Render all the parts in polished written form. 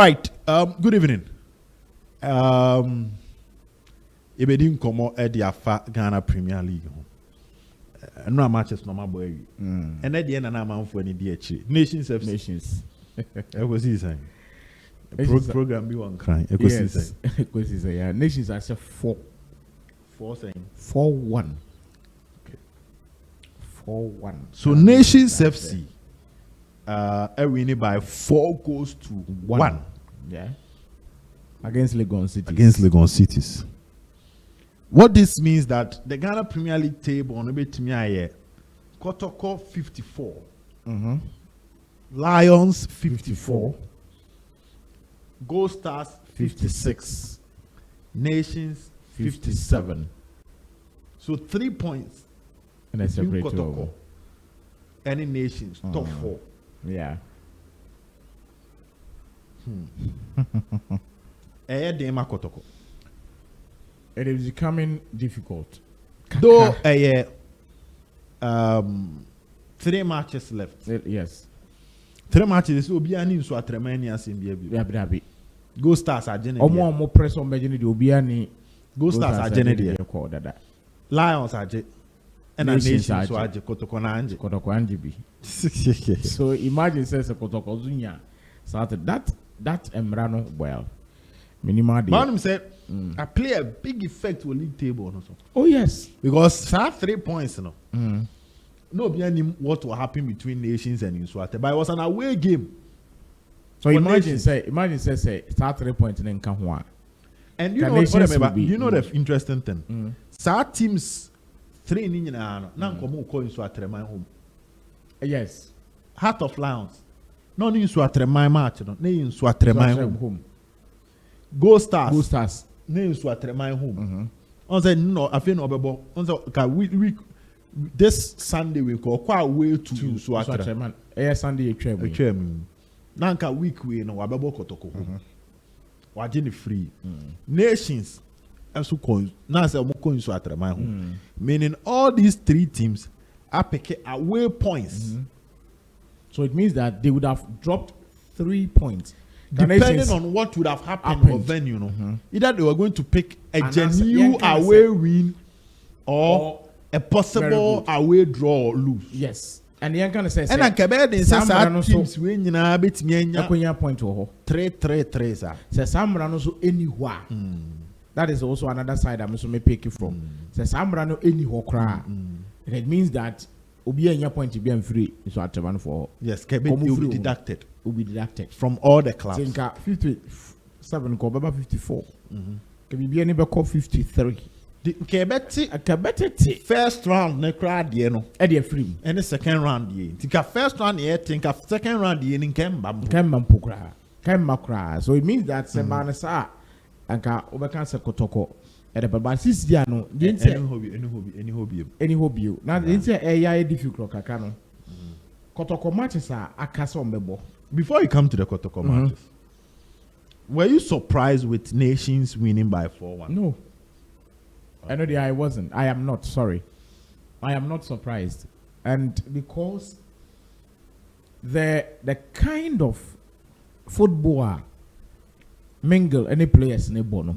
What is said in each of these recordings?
Right. Good evening. Ebedin komo edi afa Ghana Premier League. No matches no boy. And at the end na manfo ani di achi. Nations. Ekosisi program bi one cry. Ekosisi yeah. Nations are 4 saying 4-1. Okay. 4-1. So Nations FC winning by 4 goals to 1. Yeah. Against Legon Cities. What this means that the Ghana Premier League table on the Kotoko 54, Lions 54, Gold Stars 56, Nations 57. So 3 points. And that's between Kotoko any Nations top 4. Yeah. Kotoko. It is becoming difficult. Though 3 matches left. Yes. 3 matches will be an inso atremania simbi. Go Stars are Jenny. More press on Benjamin will be any Go Stars are Jenny. Lions are J. And Nations are Kotoko na Anji. So imagine says a Kotoko Zunya started that Emrano well. Minimal. Manum said I play a big effect with league table also. Oh yes. Because that 3 points, no being what will happen between Nations and Inswate. But it was an away game. So imagine say start 3 points in Kahua. And you know what the interesting thing? Start teams 3 in now come Inswate my home. Yes. Heart of Lions. No Inswate my match, no Inswate my home. Gold Stars. Name Swatre my home. On said no, I feel no bebo. On said we this Sunday we go quite way to Swatre man. Sunday a Nanka week we no wabebo Kotoko. Wajini free. Nations also coin. Now say mo coin Swatre my home. Meaning all these 3 teams are picking away points. So it means that they would have dropped 3 points. Depending on what would have happened or venue, either they were going to pick a genuine away win or a possible away draw or lose. Yes. And the young kind of says, and I can bet in some teams win in a bit me point to 3 sir. Says Samrano so anywhere. That is also another side I'm also pick you from. Says Samrano anywhere cry. And it means that Obi and your point to be free is what I want for. Yes, will be deducted. Will be deducted from all the clubs. 57 call 54. Can be any call 53. The first round ne crowd ye no. Eddie free. And the second round ye. Think first round ye. Think second round ye. In Kemba. So it means that semana sa anka obekan se Kotoko. But since they no, any hobby. Now they say AI difficult kakano. Kotoko matches are akaso mbebo. Before you come to the Kotoko matches, were you surprised with Nations winning by 4-1? No. I know I wasn't. I am not. Sorry. I am not surprised. And because the kind of footballer mingle any players in a bono.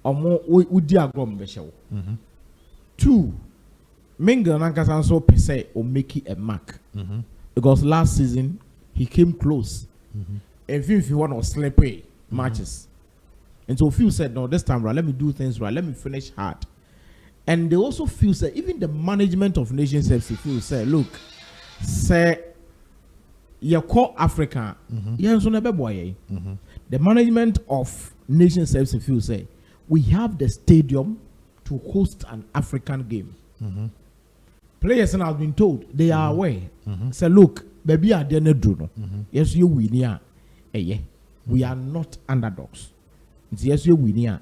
Or more would diagram the show. 2, mingle Nankasan so per se or make it a mark. Because last season he came close. And if you want to slip away matches. And so Phil said, no, this time right, let me do things right, let me finish hard. And they also feel that even the management of Nations FC feel say, look, say you call Africa, the management of Nations FC feel say we have the stadium to host an African game. Players have been told they are aware. Say, look, baby, I didn't do. Yes, you win here. We are not underdogs. Yes, you win here.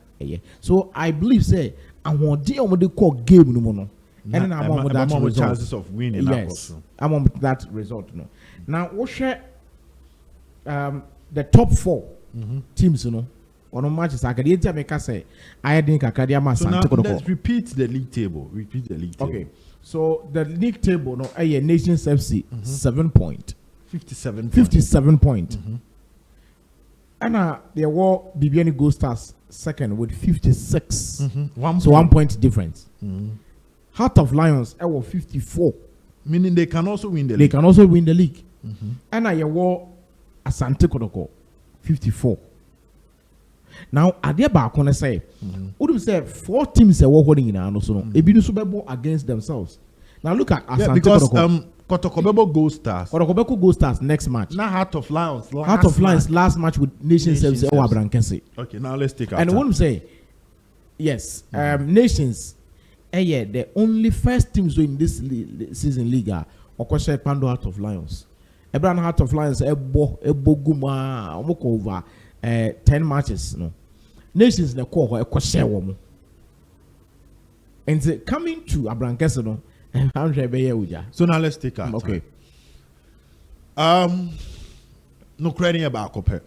So I believe, say, I want the call game no more. And I'm on that chances of winning. Yes, I'm on that result. No. Now, what share the top 4 teams, you know? On matches, I can make us say, I think Academia. So now let's repeat the league table. Okay. So the league table, no, Nations FC 7 point. 57 point. And there were Bibiani Gold Stars second with 56. Mm-hmm. 1 point difference. Mm-hmm. Heart of Lions, I was 54. Meaning they can also win the They league. can also win the league. Mm-hmm. And I were Asante Kotoko, 54. Now, at the back, when I say, what do you say? 4 teams are holding in our so Ebidu Super Bowl against themselves. Now look at Asante because Kotoko. Kotoko Gold Stars. Kotoko Gold Stars next match. Now Heart of Lions. Heart of Lions last match with Nation Service. Okay, now let's take and what I'm saying, yes, Nations. Yeah, the only first teams in this season league are Okoshe Pando Heart of Lions. Ebran Heart of Lions Ebo Guma over 10 matches. No, Nations the call Okoshe woman. And coming to Abrankese no. So now let's take our okay. No credit about compare.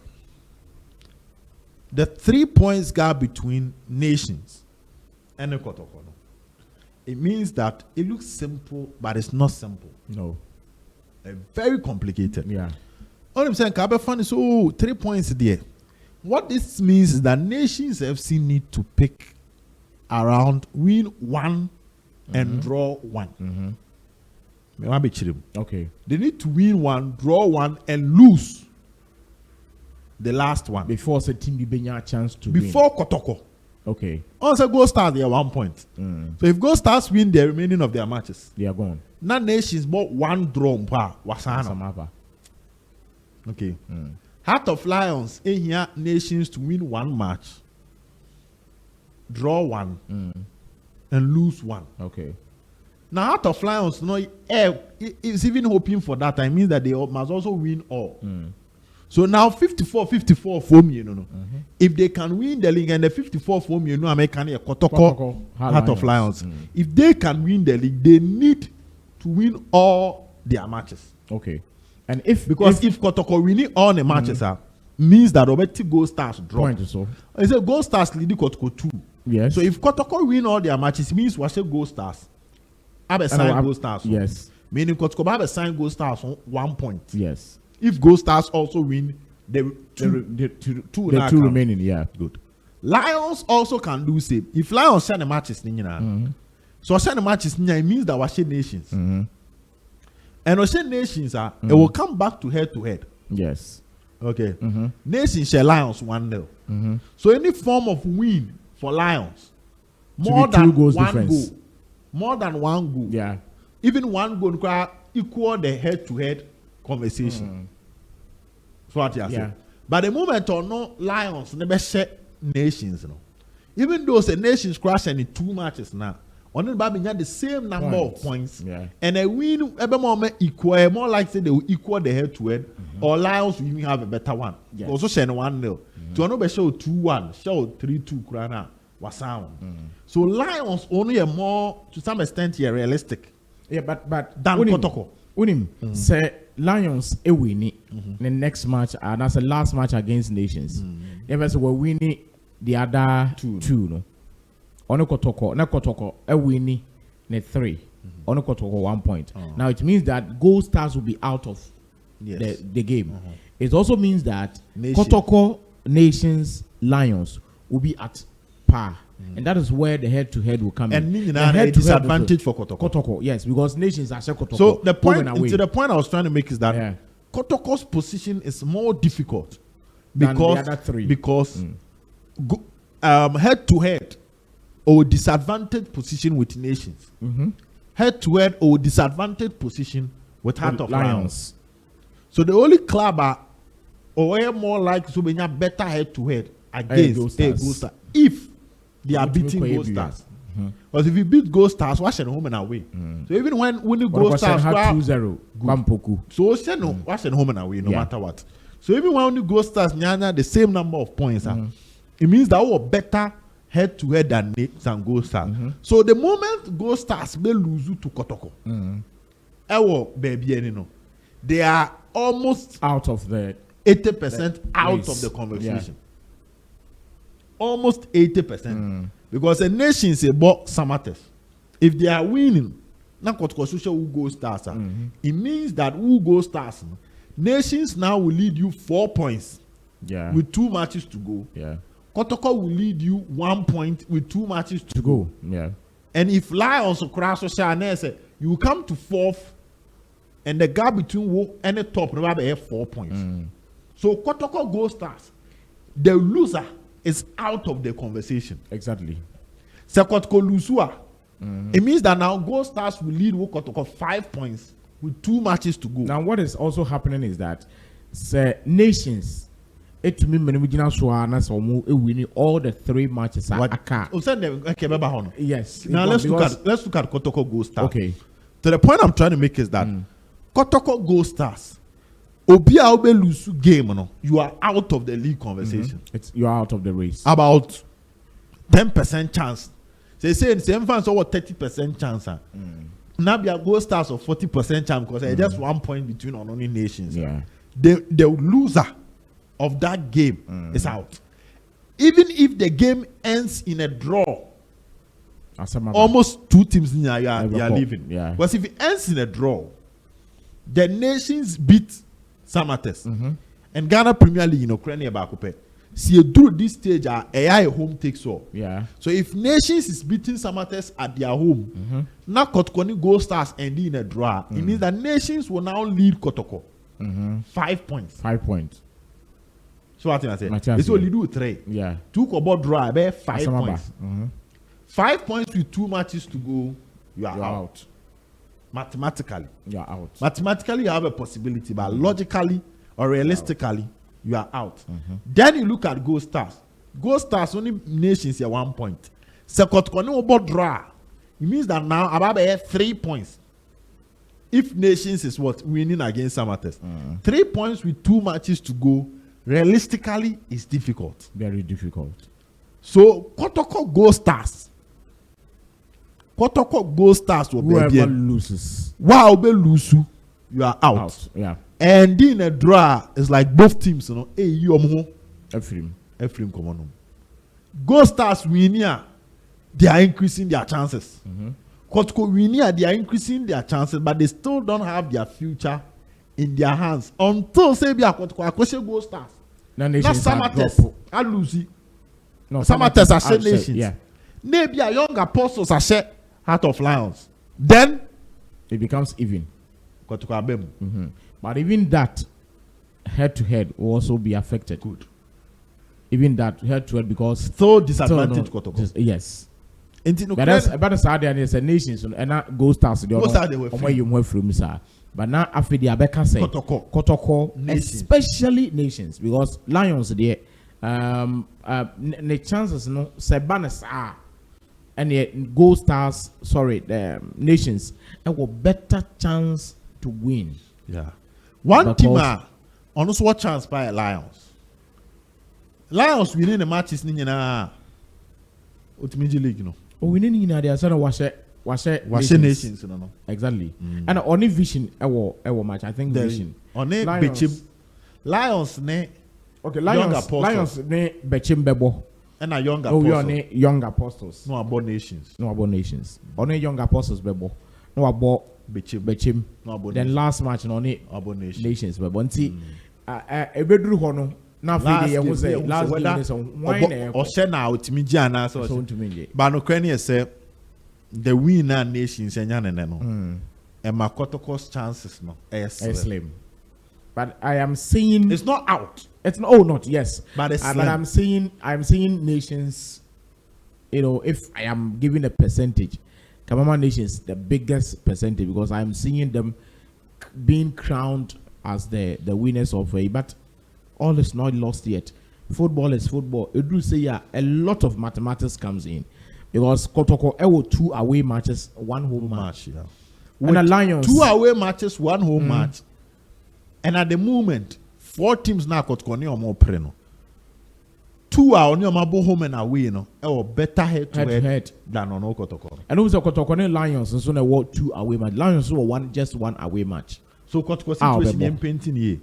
The 3 points gap between Nations and the Kotoko. It means that it looks simple, but it's not simple. No. Very complicated. Yeah. All I'm saying, Kabe fan is 3 points there. What this means is that Nations FC need to pick around win 1 and draw 1. Okay. They need to win 1, draw 1, and lose the last one before the team be a chance to before win. Kotoko. Okay. Also, Gold Stars they are 1 point. So if Gold Stars win the remaining of their matches, they are gone. Now Nations bought 1 draw. Wasana. Okay. Heart of Lions in here Nations to win 1 match, draw 1, and lose 1. Okay. Now Heart of Lions, is even hoping for that. I mean that they must also win all. So now 54 for me, If they can win the league and the 54 for me, I make a Kotoko Heart of Lions. If they can win the league, they need to win all their matches. Okay. And if Kotoko winning all the matches means that Roberti Gold Stars drop. Point so. It's a Gold Stars leading Kotoko 2. Yes. So if Kotoko win all their matches, it means Washe Gold Stars. Have a sign Gold Stars. Yes. Meaning Kotoko have a sign Gold Stars on 1 point. Yes. If Gold Stars also win, the two remaining, yeah. Good. Lions also can do same. If Lions send the matches, so send the matches, it means that Washe Nations. And Washe Nations it will come back to head. Yes. Okay. Nations share Lions 1-0. So any form of win for Lions, more than 1 goal. More than 1 goal. Yeah. Even 1 goal equal the head-to-head conversation. So what you say. But the moment or no Lions never share Nations. Even though the Nations crash in 2 matches now, on the Baby had the same number of points. Yeah. And a win every moment equal, more likely they will equal the head-to-head, or Lions will even have a better one. Yes. Also share 1-0. To another show 2-1, show 3-2 Krana was sound. So Lions only a more to some extent here realistic. Yeah, but than Kotoko. Unim say Lions a winning the next match and that's the last match against Nations. If we're winning the other two no. Ono Kotoko a winning the 3. Ono Kotoko 1 point. Now it means that Gold Stars will be out of the game. It also means that Kotoko, Nations, Lions will be at par. And that is where the head-to-head will come in. And a disadvantage for Kotoko. Kotoko, yes, because Nations are Kotoko. So the point I was trying to make is that Kotoko's position is more difficult because the other 3. Because head-to-head or disadvantaged position with Nations. Head-to-head or disadvantaged position with Heart of Lions. So the only club are more like to be better head-to-head against Gold Stars if they are beating Gold Stars. Because if you beat Gold Stars, watch at home and away. So even when the Gold Stars had 2-0, Bampoku. So watch at home and away no matter what. So even when the Gold Stars nyanya the same number of points, it means that we are better head-to-head than Gold Stars. So the moment Gold Stars may lose to Kotoko, they are almost out of the 80% out of the conversation. Almost 80%. Because a nation is about Samates. If they are winning, not who Gold Stars. It means that who Gold Stars, nations now will lead you 4 points with 2 matches to go. Yeah. Kotoko will lead you 1 point with 2 matches to go. Yeah. And if Lions or crash or say you will come to 4th, and the gap between Wo and the top never have 4 points. So Kotoko Gold Stars, the loser is out of the conversation. Exactly. So Kotoko Lusua, it means that now Gold Stars will lead Wo Kotoko 5 points with 2 matches to go. Now what is also happening is that nations. It to me winning all the 3 matches. Yes. Now let's look at Kotoko Gold Stars. Okay. So the point I'm trying to make is that Kotoko Gold Stars, Obia Obe Lusu game, you are out of the league conversation. You are out of the race. About 10% chance. They say in same fans over 30% chance. Now be a Gold Stars of 40% chance because it's just 1 point between only nations. Yeah. The loser of that game is out. Even if the game ends in a draw, almost 2 teams you are leaving. Yeah. Because if it ends in a draw, the nations beat Samates and Ghana Premier League in Ukraine Bakupe. See through this stage a home takes all. Yeah. So if nations is beating Samates at their home, now Kotoko Gold Stars ending in a draw, it means that nations will now lead Kotoko 5 points. 5 points. So what I say? It's only do 3. Yeah. 2 Kobo draw, 5 points. 5 points with 2 matches to go, you are out. Mathematically. You are out. Mathematically, you have a possibility, but logically or realistically, you are out. Then you look at Gold Stars. Gold Stars only nations here 1 point. Second Kono draw. It means that now about 3 points. If nations is what winning against Samates, 3 points with 2 matches to go. Realistically, it's difficult. Very difficult. So, Kotoko Gold Stars. Kotoko Gold Stars will be whoever loses. Wow, be lose, you are out. Yeah. And in a draw, it's like both teams, you know. Hey, you are Ephraim, come on. Gold Stars winning, they are increasing their chances. Kotoko winning, they are increasing their chances, but they still don't have their future in their hands until say be Kotoko Gold Stars. No nations are losing. No, Samates are share nations. Yeah. Maybe a young apostles are share Heart of Lions. Then it becomes even. Kotoko Abem. But even that head to head will also be affected. Good. Even that head to head because so disadvantage Kotoko. Yes. But that's how they are nations and not Gold Stars. They were from sir. But now after the Abeka say Kotoko, especially nations, because Lions there, the chances no Sebanas are and the Gold Stars, the nations have a better chance to win. Yeah. One team on us what chance by Lions. Lions winning the matches in Ultimate League, you know. Winning in the other was nations, you know. Exactly. And only vision our match. I think vision. Only Bechim. Lions ne. Okay, Lions ne Bechim Bebo. And a young apostles. We are young apostles. No about nations. Only young apostles Bebo. No about Bechim. No about then last match only about nations Bebo. Until Ebedru Hono. Now last game is on wine or share now with me Jana so but no Ukraine say the winner nations and Makotoko's chances no slim. But I am saying it's not out. It's not yes. But it's but I'm saying nations, you know, if I am giving a percentage, Kamama nations the biggest percentage because I'm seeing them being crowned as the winners of a but all is not lost yet. Football is football. It do say a lot of mathematics comes in because Kotoko 2 away matches, 1 home match. Yeah. And the Lions 2 away matches, 1 home match. And at the moment, 4 teams now Kotoko ni omo preno. 2 are only omo home and away, no. Better head to head than on Kotoko. And also Kotoko ni Lions and so they were 2 away match. Lions were just one away match. So Kotoko situation in painting here.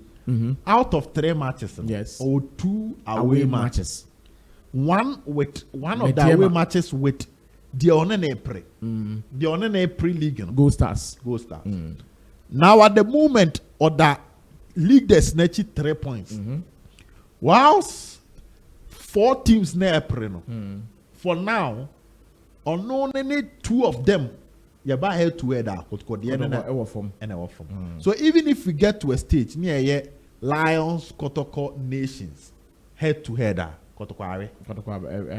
Out of 3 matches, yes, or 2 away matches. One of the away matches with the Onen April, the Onen April League, Gold Stars. Now at the moment, or the league they snatched 3 points. whilst 4 teams na April. For now, only 2 of them. You buy head to head So even if we get to a stage near Lions, Kotoko nations head to head Kotoko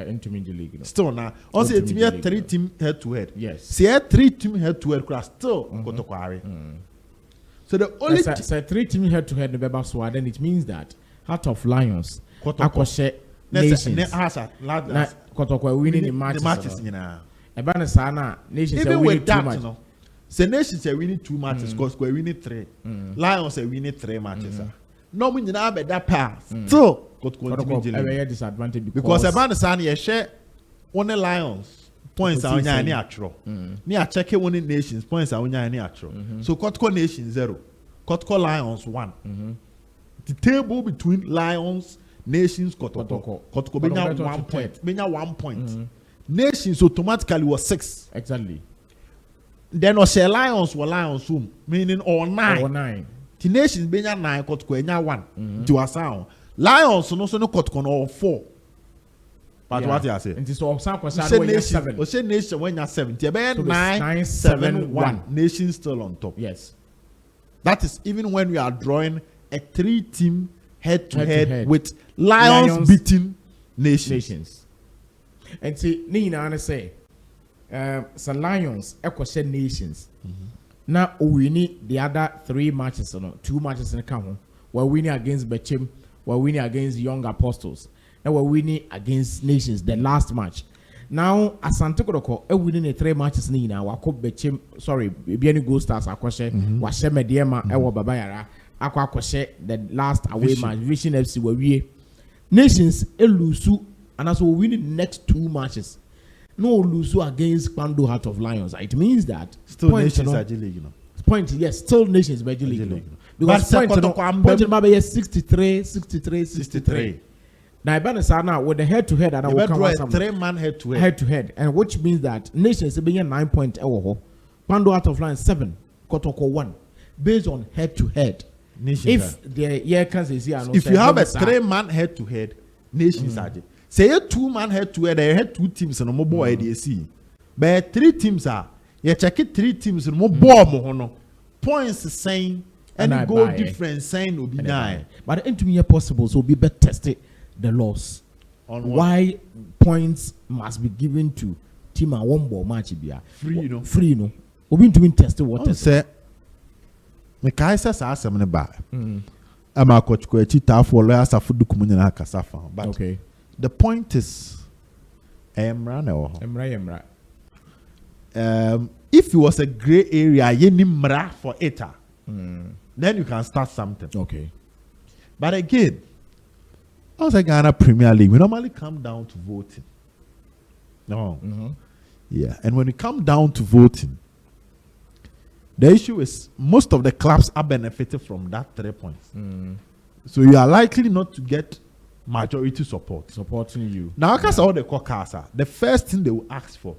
intermediate league. Still now, also it's me 3 team head to head. Yes. See 3 team head to head class still Kotoko. So the only 3 team head to head the so then it means that Heart of Lions Akoshe nations. Kotoko winning the matches. Even with that, say nations are winning 2 matches because we're winning 3. Lions are winning 3 matches. No, we need to have that pass. So, disadvantage because about the sun, you share only Lions points are on your natural. Near check one nations points are on your natural. So, Kotoko nation 0, Kotoko Lions 1. The table between Lions, nations, Kotoko benya 1 point. Benya 1 point. Nations automatically was 6. Exactly. Then Oshe Lions were Lions meaning all 9. The nations benya 9, Kotoko enya 1. To a sound. Lions no Kotoko all 4. But what you say? It is all sound nation. Oshe nation when you're 7. You 9, 7, 1. Nations still on top. Yes. That is even when we are drawing a 3-team head-to-head with Lions beating nations. And see, Nina say, some Lions, Equation nations. Now we need the other 3 matches, 2 matches in the count. We're winning against Bechim, we're winning against Young Apostles. Now we're winning against nations, the last match. Now, Asante Kotoko, we're winning the 3 matches. Nina, Wako Bechim, sorry, Biani Gold Stars, Aquashe, Washe Mediema, Ewa Babayara, Aquashe, the last away match, Vision FC, where we nations, Elusu. And as we win the next 2 matches, no lose against Pando Heart of Lions. It means that still nations are league, Point, yes, still nations by league. Because point 63. Now, Ibanasana with the head to head, and I will come out 3-man head to head, and which means that nations are being 9 point. Pando Heart of Lions 7, Kotoko 1, based on head to head. If the year can say, if you have a 3-man head to head, nations are. Say a 2-man head to head, they had 2 teams and no more IDC. But 3 teams are. You check it 3 teams and more more points saying and goal difference saying will be 9. But into me possible, so we better test the laws on why points must be given to team and 1 ball match be free no. We been doing testing what say. Me kai say sa asem ne ba. Ama coach ko echi ta for lawyers afudu kumunye na kasafa. But okay. The point is, Emra. If it was a gray area, you need mra for it. Then you can start something. Okay. But again, as a Ghana Premier League, we normally come down to voting. No. Yeah. And when we come down to voting, the issue is most of the clubs are benefited from that 3 points. So you are likely not to get majority supporting you. Now, because all the caucus, the first thing they will ask for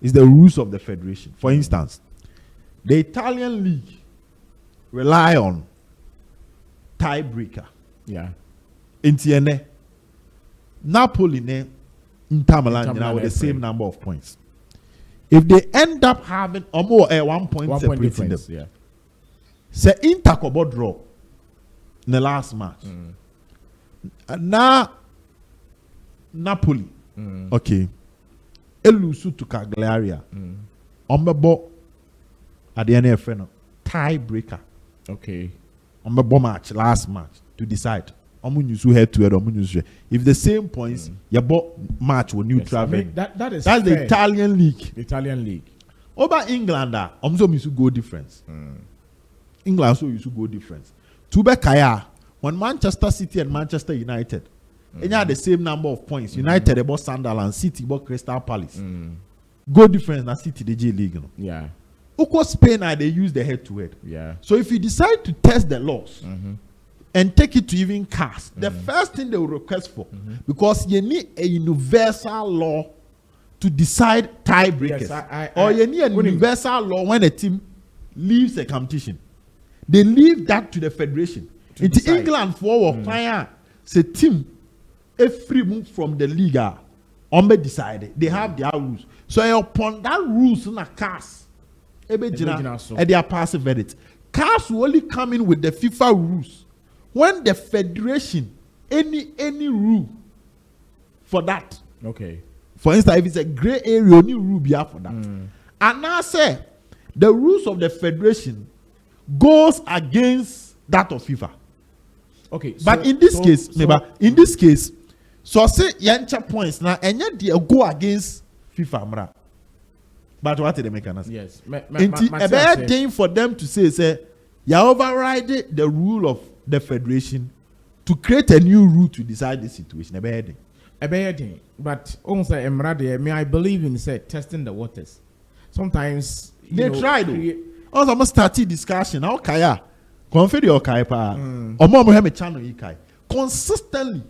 is the rules of the federation. For instance, the Italian league rely on tiebreaker. Yeah. In Napoli, Inter Milan, with the same number of points. If they end up having more 1 point separating them, yeah. Say Inter could draw in the last match. Now Napoli, okay, Elusu to Cagliari, Ombebo at the NFL tiebreaker, okay, Ombebo match last match to decide. Head to head. If the same points, your match will neutral. I mean, that's fair. The Italian league. The Italian league. Over England, also used to go difference. England also used to go difference. Tube Kaya. When Manchester City and Manchester United, they had the same number of points. United about Sunderland, City about Crystal Palace. Go difference na City the J League. Yeah. Of Spain, they use the head to head. Yeah. So if you decide to test the laws and take it to even cast, the first thing they will request for, because you need a universal law to decide tiebreakers, or you need a universal law when a team leaves a competition. They leave that to the federation. It's England for fire. say team every move from the league on be decided they have their rules so upon that rules na cars and they are passive verdict cars will only come in with the FIFA rules when the federation any rule for that. Okay. For instance, if it's a gray area, only rule be for that. And now say the rules of the federation goes against that of FIFA. Okay. But in this case, so say yancha points now and yet they go against FIFA mra. But what did they make an answer? Yes. A bad thing for them to say you override the rule of the federation to create a new rule to decide the situation. A bad thing. But also I believe in testing the waters. Sometimes they try though. Also, I'm starting discussion. How kaya? Confide your kaya pa. Omo have a channel ikai consistently.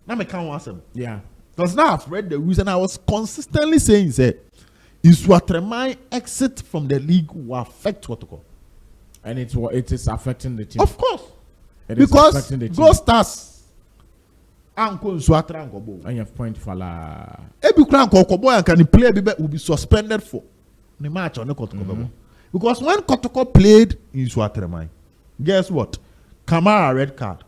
Now me can't answer. Yeah. Because now I've read the rules and I was consistently saying Isuatremai exit from the league will affect Kotoko. And it is affecting the team. Of course. Because Go Stars Anko Isuatra Ankobo. And you have point fala. Every crank Kokobo and can play will be suspended for the match on the Kotoko. Because when Kotoko played in Isuatremai, guess what? Kamara red card.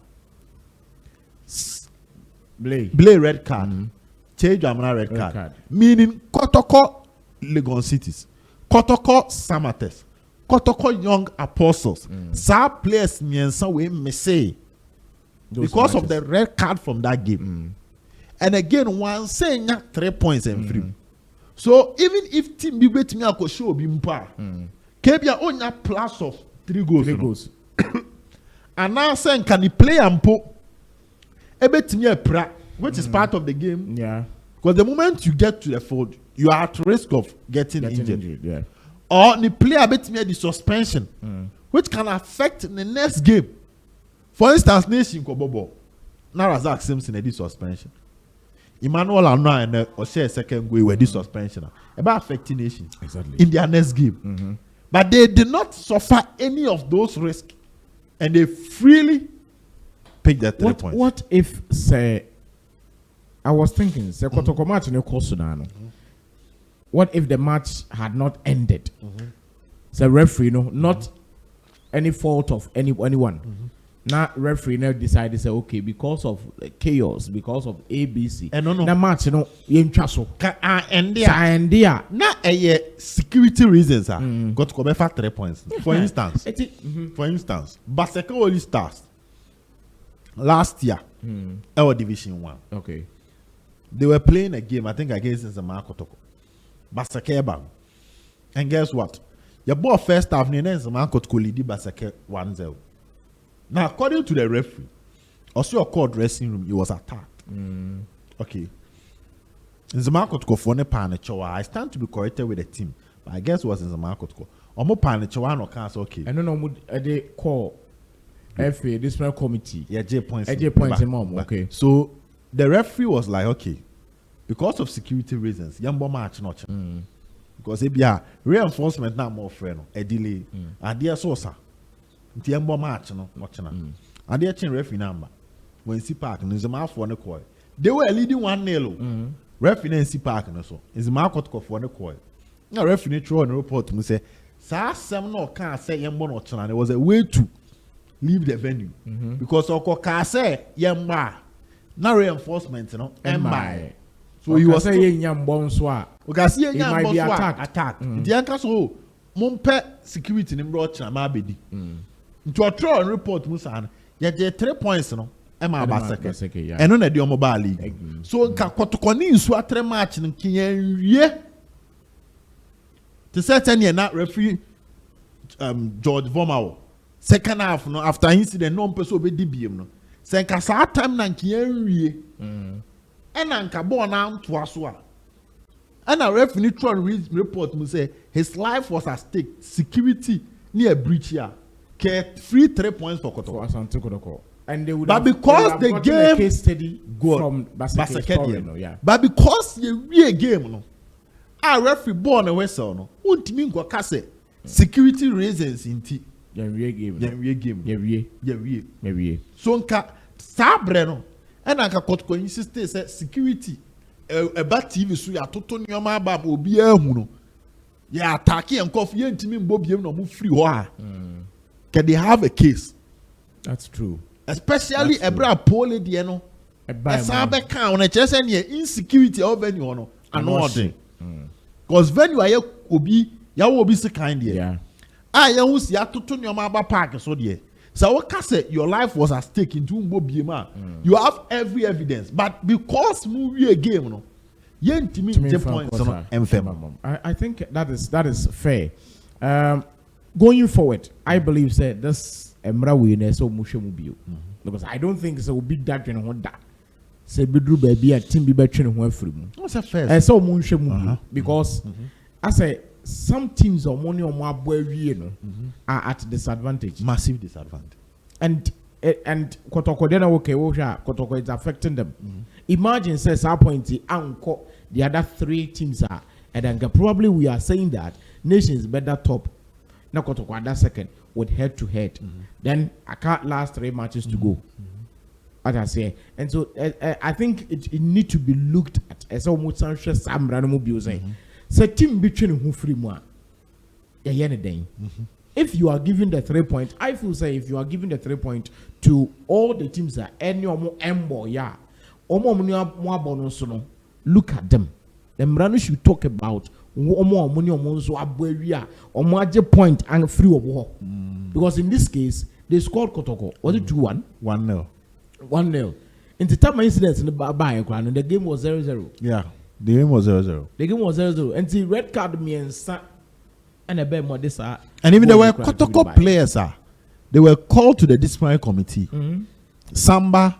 Blay red card. Change Amana red card. Meaning Kotoko Legon Cities. Kotoko Samates. Kotoko Young Apostles. Some players we say because of the red card from that game. And again, one saying 3 points and free. So even if team be waiting to show bimpa, Kebia onya plus of 3 goals. And now saying can he play and put a bit near pra, which is part of the game. Yeah. Because the moment you get to the field, you are at risk of getting injured. Yeah. Or the player bit near the suspension, which can affect the next game. For instance, Nation Kobobo, now Razak Simpson a suspension. Emmanuel Anna and Oshe second goal with this suspension about affecting Nation in their next game. But they did not suffer any of those risks, and they freely picked their 3 points. What if say? I was thinking, say Kotoko match in the what if the match had not ended? The referee, not any fault of anyone. Now referee now decided to say, okay, because of chaos, because of ABC, and no. The match, and there, not a security reasons. Got to come 3 points. For instance, Baseka only Stars last year, our Division 1. Okay, they were playing a game, I think against Nzema Kotoko. Baseke bang. And guess what? Your ball first half, Nzema Kotoko lead Baseke 1-0. Now, according to the referee, also your court dressing room, he was attacked. Okay. Nzema Kotoko for ne panichawa. I stand to be corrected with the team, but I guess it was Nzema Kotoko. Omo panichawa no cancel. Okay. I don't know. They call FA disciplinary committee. Yeah, J points. Mom. Okay. So the referee was like, okay, because of security reasons, Yambo match not. Because if you are reinforcement now more friend, a delay, and dear source. Yambo match no watching. And they change referee number. When see park and Nzema for the coil. They were leading 1-0. Referee and see park and so. Nzema Kotoko for the coil. Now referee throw and report to me say, "Sa some no can say Yambo no channel." There was a way to leave the venue because Oko can say Yamba. Now reinforcement, MI. So he was saying Yambon Swa. Okay, see it might be attack. The anchor so Mumpe security in Brocha Mabedi. To a throw and report Musan, yet 3 points, Emma Baseke, and on a mobile league. So Kotokoni in Swatre match and Kiyen, to certain you're not referee George Vomao. Second half, after incident, no person be DBM. Senka sa time na Kiyen, and Anka born out to Aswa. And a referee try and report me say his life was at stake. Security near breach here. Free 3 points for Kotoko. And they would but because the game case study go from Baseke, yeah. But because you real game, no, a referee born a vessel, no, won't mean go case security reasons in tea. Yeah, real game. Yeah, real game. Yeah, real. So nka sabre no And I can Kotoko insist say security about TV so ya toto nyoma aba obi ehunu. Ya attack and coffee ntimi mbobiem no mu free ho a. Can they have a case? That's true. Especially ebra pole de no. Esabe kan on chese ne insecurity of venue no. Anodin. Because venue aye obi ya wo obi se kind there. Yeah. Ya hu si atoto nyoma aba park so there. So what can say your life was at stake into mbobiem you have every evidence, but because movie a game no. Yentimi the points no emfem. I think that is fair. Going forward, I believe say this emra we na so mushe mu bio. Because I don't think so will be that in Honda. Say bidru baby a team be between ho afri mu. What's a fair? And so mushe mu because I say some teams or money or more boy are at disadvantage. Massive disadvantage. And Kotoko then okay, Kotoko is affecting them. Imagine says our point anko the other three teams are, and then probably we are saying that nations better top. Now Kotoko at that second with head to head. Then I can't last 3 matches to go. As I say, and so I think it need to be looked at as almost some random abuse. So team between who free more. If you are giving the 3 point, I feel say if you are giving the 3 point to all the teams that any more embo yeah, more bonus no, look at them. The Mrano should talk about more money or monzo aburia or more point and free of war. Because in this case, they scored Kotoko. Was it 2-1? 1-0. 1-0. In the time of incidents in the background, and the game was 0-0. Yeah, the game was 0-0. The game was 0-0. And the red card means and a bit more this. And even there were Kotoko players, they were called to the disciplinary committee. Samba,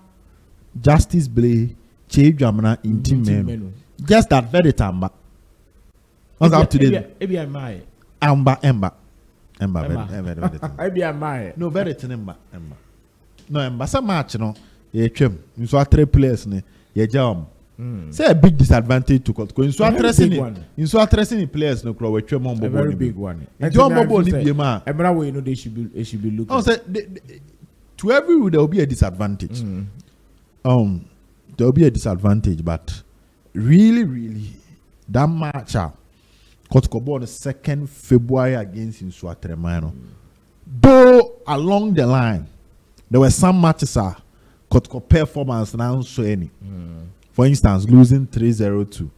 Justice Blay, Che Jamana, Intim Menu. Just that very time. What's up to date? Emba. No, very Emba. No, Emba. Some match, no. You saw 3 players, you jam. Say a big disadvantage to Kotoko. You saw addressing players, no crow. A very big one. And John Bobo, you know they should be looking. Oh, to every there will be a disadvantage. There will be a disadvantage, but really, that match Kotoko on the 2nd February against Insua Tremano. Though along the line, there were some matches Kotoko performance now so any. For instance, losing 3-0 to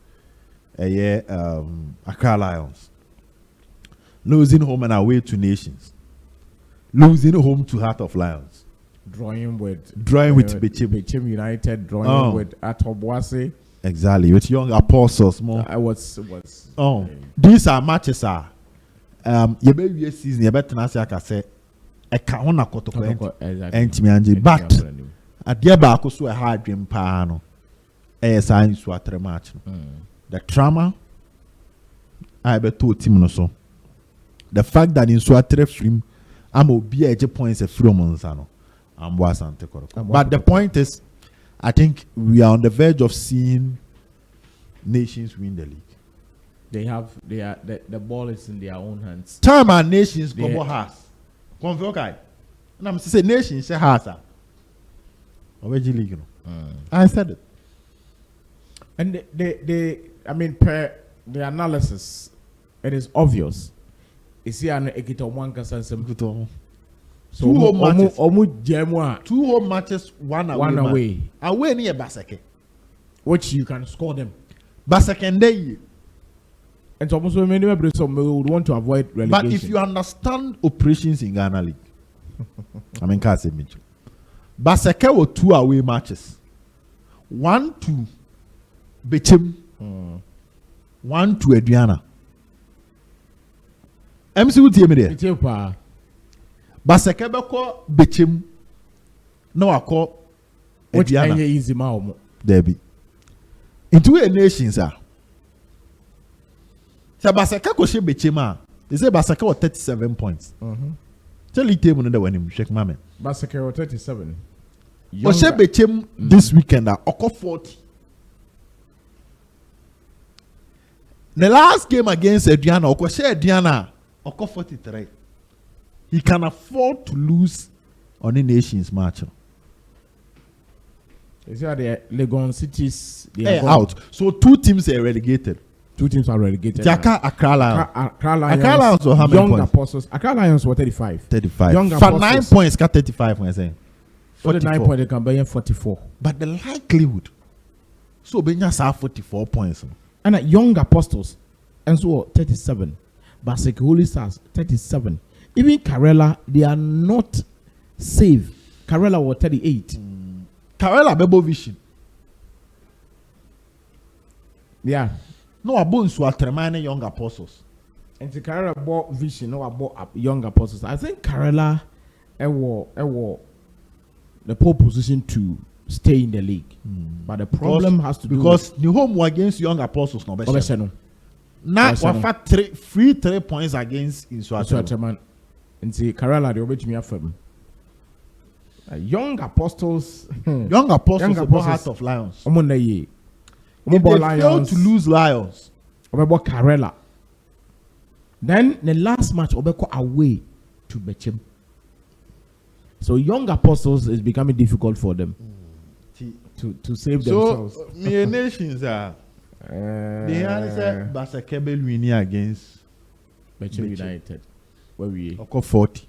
Accra Lions, losing home and away to Nations, losing home to Heart of Lions, drawing with Bechim United, drawing with Atobwase. Exactly, with young apostles more. These are matches you be season you better not say I can say I can't Kotoko exactly. But at the back also a hard dream pano. Match. The trauma I be told team no so. The fact that in Swatre film I'm will be a points a few months but the point is I think we are on the verge of seeing nations win the league. The ball is in their own hands. Time and nations go has. And I'm saying nations say has league. I said it. And I mean, per the analysis, it is obvious. Is here an ekito one kasan some so 2 home matches. Omu 2 home matches, 1 away. Away near Basake, which you can score them. Basake day. And so almost many members would want to avoid relegation. But if you understand operations in Ghana League, I mean, can't say Mitchell. Basake were 2 away matches. 1 to Bechim, 1 to Adriana. MC would tell me there. Basake beko Bechim. No, I call Adriana. Easy mao. Debbie. Into a nation, sir. So Basake ko she Bechim. They say Basake was 37 points. Tell you table no when him shake mama. Basake was 37. Oshe Bechim this weekend oko 40. The last game against Adriana, Okoshe Adriana, Oko 43. He can afford to lose on the nations match. Is that the Legon cities? They are out. So 2 teams are relegated. 2 teams are relegated. Accra Lions. Accra Lions or how many Young points? Apostles. Accra Lions were 35. 35. Young For Apostles. 9 points, got 35 when I say. 49 points, they can buy 44. But the likelihood. So Benya saw 44 points. And Young Apostles, and so 37. Basek Holy Stars, 37. Even Karela, they are not safe. Karela was 38. Karela Bebo Vision. Yeah. No, I bought so Tremane Young Apostles. And the Karela bought Vision, no, I bought Young Apostles. I think Karela the pole position to stay in the league. But the problem has to do because New Home were against Young Apostles. No, now we have 3 points against Insuatreman. And see Karela, they obey me from Young Apostles. Young Apostles Heart of Lions. They failed to lose Lions. About Karela. Then the last match Obeko away to Bechem. So Young Apostles is becoming difficult for them to save themselves. So my nations are they answer Basakebe winning against Bechem United. Where we 40.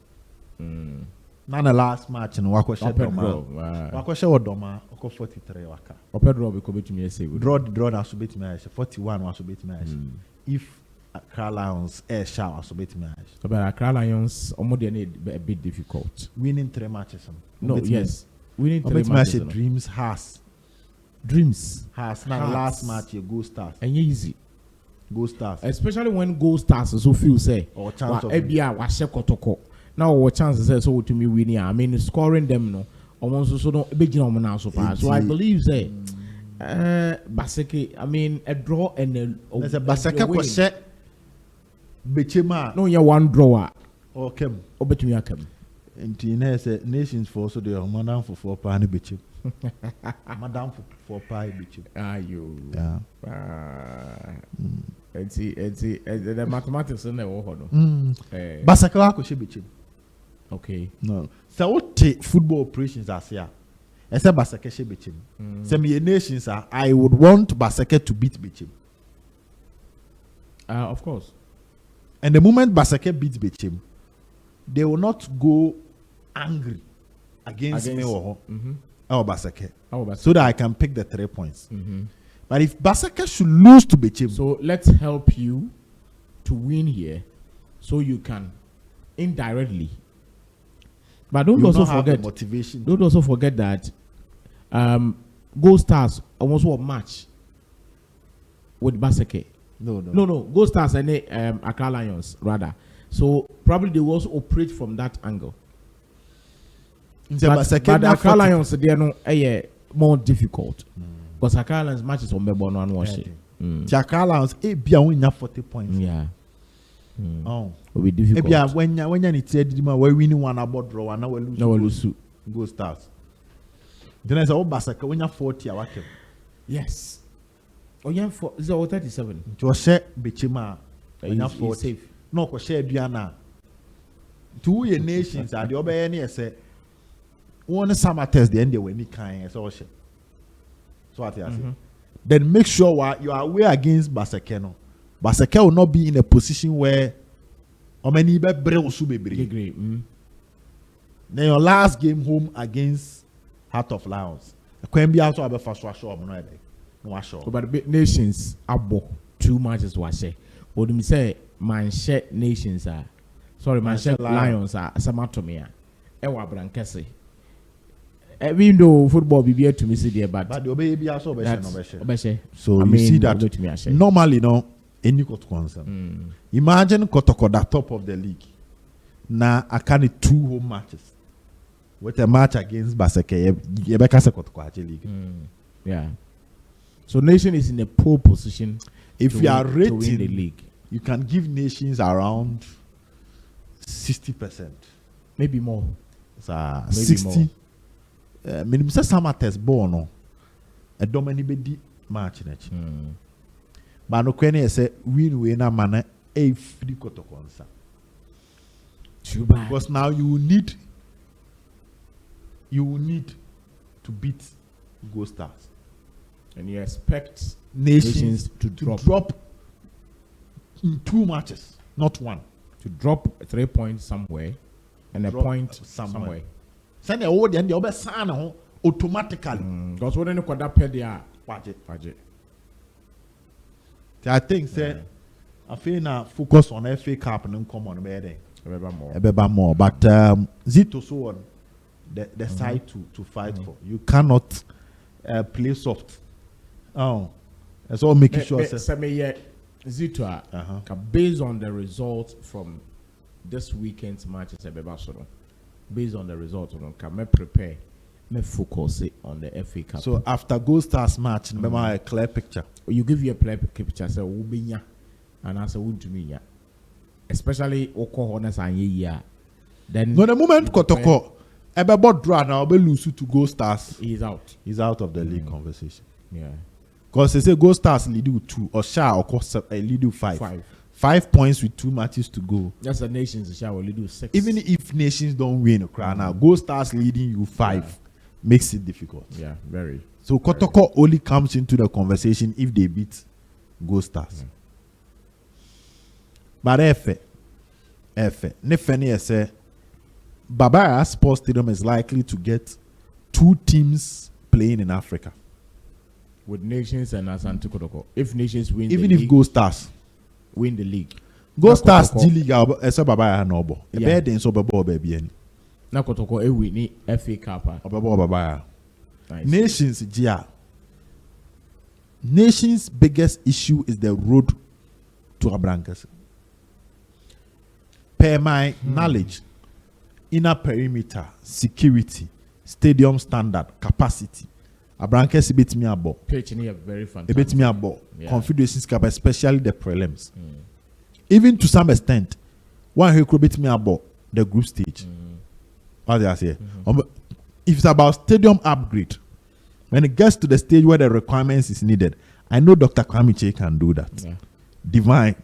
Now the last match in Wakosha Doma. Wakosha Doma, 43 waka. Opedro be come to me say draw na so bet me 41 was so bet me. If Accra Lions air shower so bet me. But Accra Lions almost a bit difficult. Winning 3 matches. No, yes. Winning 3 matches. Dreams has. Now last match you Go Stars. And easy. Go Stars. Especially when Go Stars so few say or chance of Kotoko. Now what chances say so to me winning. I mean scoring them no. Almost so no big now so far. So I believe say Baseke, I mean a draw and there's a Baseke kwese Bechema. No, you one drawer. Okay. Obetumi akam. Nti say nations for so they are madam for 4 pound Bechem. Madam for 4 pound Bechem. You. Yeah. And see the mathematics in there no. Baseke wa kwese Bechem. Okay. No. So what football operations are here? I said Baseke she Bechem. Some nations are I would want Baseke to beat Bechem. Of course. And the moment Baseke beats Bechem, they will not go angry against me or Baseke. So that I can pick the 3 points. But if Baseke should lose to Bechem, so let's help you to win here, so you can indirectly. But don't also forget motivation. Don't also forget that Gold Stars almost won match with Baseke. No. Gold Stars and Accra Lions rather. So probably they will also operate from that angle. But the Accra Lions they are no more difficult because Accra Lions matches on Bebon and watching. The Accra Lions be win 40 points. Yeah. Oh, will be difficult. Yeah, when you need to we winning one about draw and now we lose. No, we lose. Go Stars. Then I say, oh, Basaka when you're 40, I work. Yes. Oh, yeah, is it 37? To share Bichima when you're 40. Safe. No, ko share Diana. 2 year nations are the other any say. One summer test the end when you can so share. So what I say. Then make sure you are aware against Basakeno. Baseke will not be in a position where many agree. Then your last game home against Heart of Lions. But the nations abo 2 matches was say. But me say Manchester nations are Manchester Lions are Samatomia. Ewa Brankese. Even though football be here to me see there, but the baby also so I mean, you see that normally no. Any Kotoko. Imagine Kotoko at top of the league. Now I can 2 home matches with a match against Baseke. Kotoko league. Yeah. So nation is in a poor position. If you are rating the league, you can give nations around 60%, maybe more. So 60. Minimum say some test ball no. A domini match next. But no question say win na mana free Kotoko answer. Too bad. Because now you will need to beat Go Stars. And you expect Nations to drop in 2 matches, not 1. To drop 3 points somewhere and drop a point somewhere. Send the old and the other son automatically. Because what any could that pay their budget. I think I feel now focus on FA Cup and come on better. More. But Zito so on the side to fight for. You cannot play soft. Oh, that's all making sure. Zito, based on the results from this weekend's matches, based on the results, can me prepare, me focus on the FA Cup. So after Go Stars match, remember a clear picture. You give you a clear picture, say Ubinya, and answer Untuminya, especially Okohonas and Yia. Then no, the moment Kotoko, about draw now, be lose to Go Stars. He's out. He's out of the league conversation. Yeah. Because they say Go Stars lead you 2 or Shah or course lead you 5. 5 points with 2 matches to go. That's the Nations Shah will lead you 6. Even if Nations don't win now, Go Stars leading you 5 makes it difficult. Yeah, very. So Kotoko only comes into the conversation if they beat Go Stars. But Efe, Nefeni say Babaya Sports Stadium is likely to get 2 teams playing in Africa. With Nations and Asante Kotoko. If Nations win even the if league, Go Stars win the league. Go Stars G League Babaya no bo. E be den so bebo baby ani. Na Kotoko e win FA Cup. Obebo Babaya. Nations Gia. Nations' biggest issue is the road to Abrancas. Per my knowledge, inner perimeter, security, stadium standard, capacity. Abrancas bit me about. Pitch in here very fantastic. Bit me about. Confederations Cup, especially the prelims. Even to some extent, one who could beat me about the group stage. What did I say? If it's about stadium upgrade, when it gets to the stage where the requirements is needed, I know Dr. Kwame can do that. Yeah. Divine.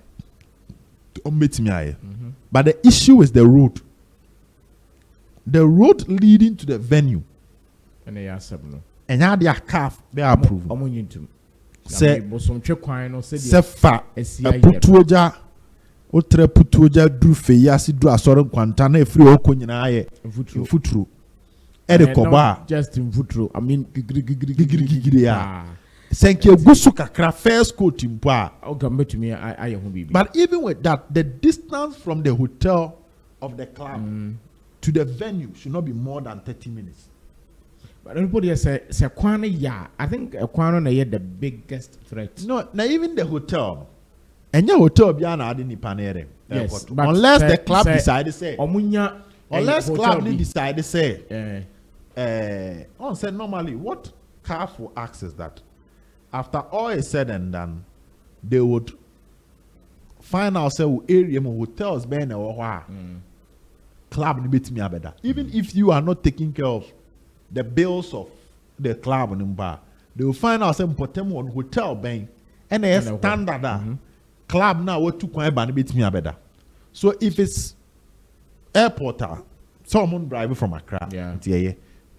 But the issue is the road. The road leading to the venue. And they are seven. And now they are calf, they are approved. Say fa putuoja otre putuoja dru fe yasi dru asoro kwanta na efiri oko nyina aye futuru e de koba just in futuru I mean gigiri ya senke gusu kakra first coat mpo a ogambe to me I hu bibi. But even with that, the distance from the hotel of the club to the venue should not be more than 30 minutes. But everybody say Kwana ya. I think Kwana na the biggest threat. No, now even the hotel. And your hotel be an adi ni panere. Yes, unless the club decide to say. Omunya. Unless club decide to say. On said normally what CAF will ask is that after all is said and done, they would find out say area hotels be na wa club ni bit me abeda. Even if you are not taking care of the bills of the club in bar, they will find out some potem on hotel bank and a standard club now what to quite ban bit me better. So if it's airport, someone drive from Accra,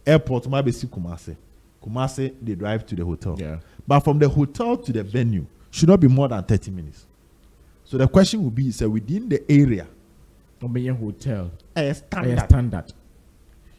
airport might be Kumasi they drive to the hotel. Yeah. But from the hotel to the venue should not be more than 30 minutes. So the question will be is within the area hotel a standard.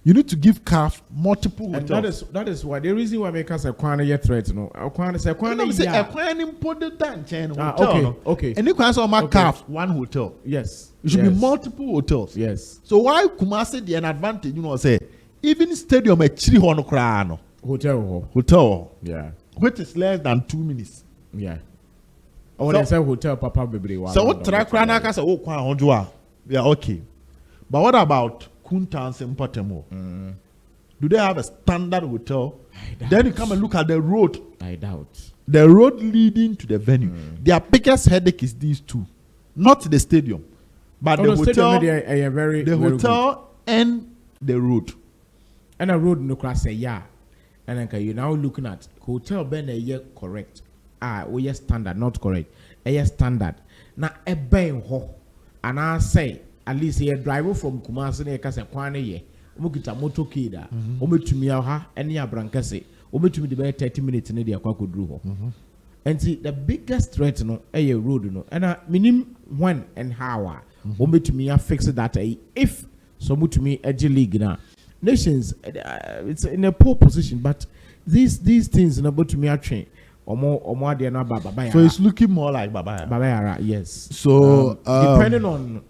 You need to give CAF multiple hotels. And that is why the reason why make us a Kwana yet threat no. Kwana say Kwana a Kwana important hotel. Okay. And you can say CAF one hotel. Yes. It should be multiple hotels. Yes. So why Kumasi the advantage say even stadium a 300 krano hotel. Yeah. Which is less than 2 minutes. Yeah. Oh, they say hotel papa baby. So what track krana ka say Kwana yeah, okay. But what about Kuntans and Potemo? Do they have a standard hotel? Then you come and look at the road. I doubt. The road leading to the venue. Their biggest headache is these two. Not the stadium. But the hotel, the hotel and the road. And a road no class say yeah. And then you now looking at hotel ben a year correct. We standard, not correct. A standard. Now a ben ho. And I say at least a driver from Kumasi ne kasa kwane ye omukita motor kida ometumi ha ene abrankase Over to me the 30 minutes in the aqua could do. And see the biggest threat no a road no and minim when and how over to me I fix that if some to me edge league now. Nations it's in a poor position, but these things in about to me are trained. Or more they are not Baba. So it's looking more like Baba. Baba, yes. So depending on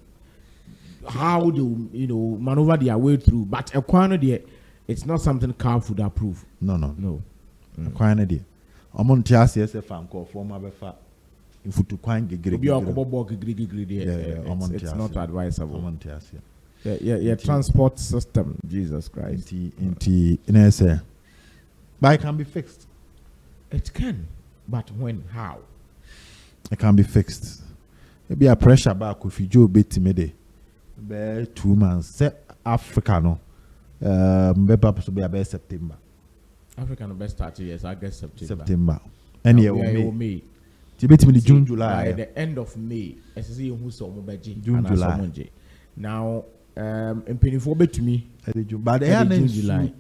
how they maneuver their way through, but a quantity it's not something CAF would approve. No. A quantity. Among TSS fan call former befa. If you to quite it's not advisable. Yeah, transport system, Jesus Christ. But it can be fixed. It can, but when? How? It can be fixed. Maybe a pressure back if you do bit me 2 months. Say Africa no. Be about September. Africa no best start yes, I guess September. And yeah, May. Tibet me June, July. By the end of May, as you see who saw June, July. Now, in Pennyful bet to me, but they are in July.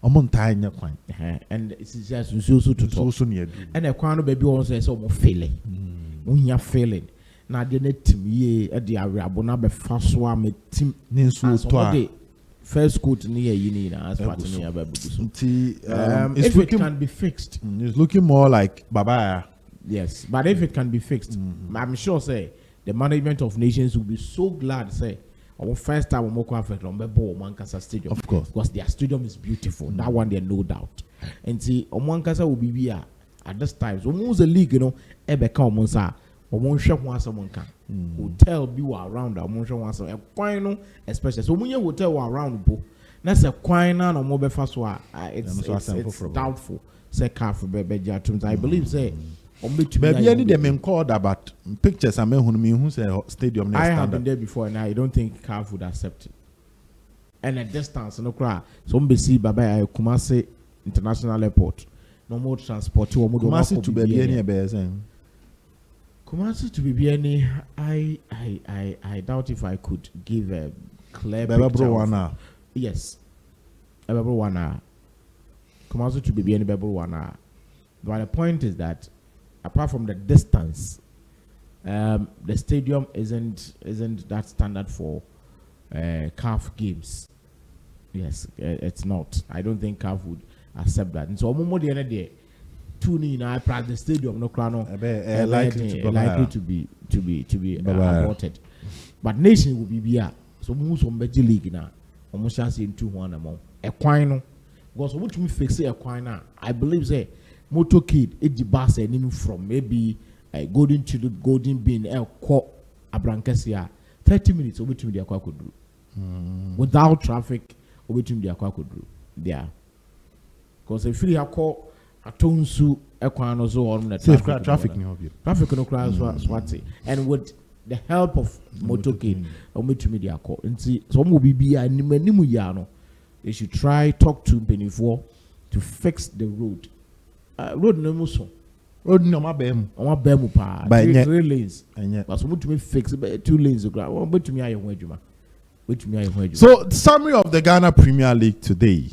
On time, and it's just so to talk. And a crown baby also says almost failing. When you're failing, now the net to me at the Arabona be fast one team first court near you as part of if it can be fixed, it's looking more like Baba. Yes, but if it can be fixed, I'm sure say the management of nations will be so glad say. Our first time we Africa on Mankasa Stadium, of course, because their stadium is beautiful. That one there, no doubt. And see, Mankasa will be here at this time. So, most the league, Ebeka Monsa, or Monsha once someone can hotel be around our Monsha once a quino, especially. So, when you hotel around Bo, that's a quina or mobile fast one. It's doubtful. Say calf for baby. I believe say. Maybe any them in called about pictures. I mean, who say stadium. I have been there before, and I don't think CAF would accept it. And at distance, no cry. Some be see Baba Kumasi International Airport. No more transport. Kumasi to be any Kumasi to be any. I doubt if I could give a clear picture. Yes, Kumasi to be any Bebuwana. But the point is that. Apart from the distance, the stadium isn't that standard for CAF games. Yes, it's not. I don't think CAF would accept that. And so, the other day, tuning in the stadium no crano likely to be aborted. But nation will be here. So most of the league now, almost chance in 2-1 among a quino. Because what we fix a quina, I believe say. Motor kid, it bus and from maybe a golden children, golden bean, a quart abrancasia 30 minutes over to the aqua could do without traffic over to the aqua could do there. Because if you have called a tonsu, a quano so on the traffic no crowds swatty, and with the help of motor kid over to media court and see some will be a nimuyano. They should try talk to Penny 4 to fix the road. Road no muso. Road no my bem. On my bemu pa. By 3 lanes. But so to me fix 2 lanes. But to me I am So summary of the Ghana Premier League today.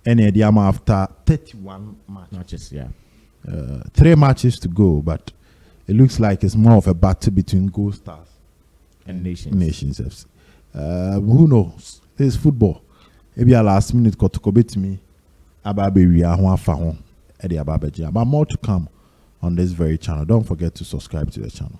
Any idea after 31 matches. Yeah. 3 matches to go, but it looks like it's more of a battle between Gold Stars and Nations FC. Who knows? This is football. Maybe a last minute Kotoko beat me. Ababe but more to come on this very channel. Don't forget to subscribe to the channel.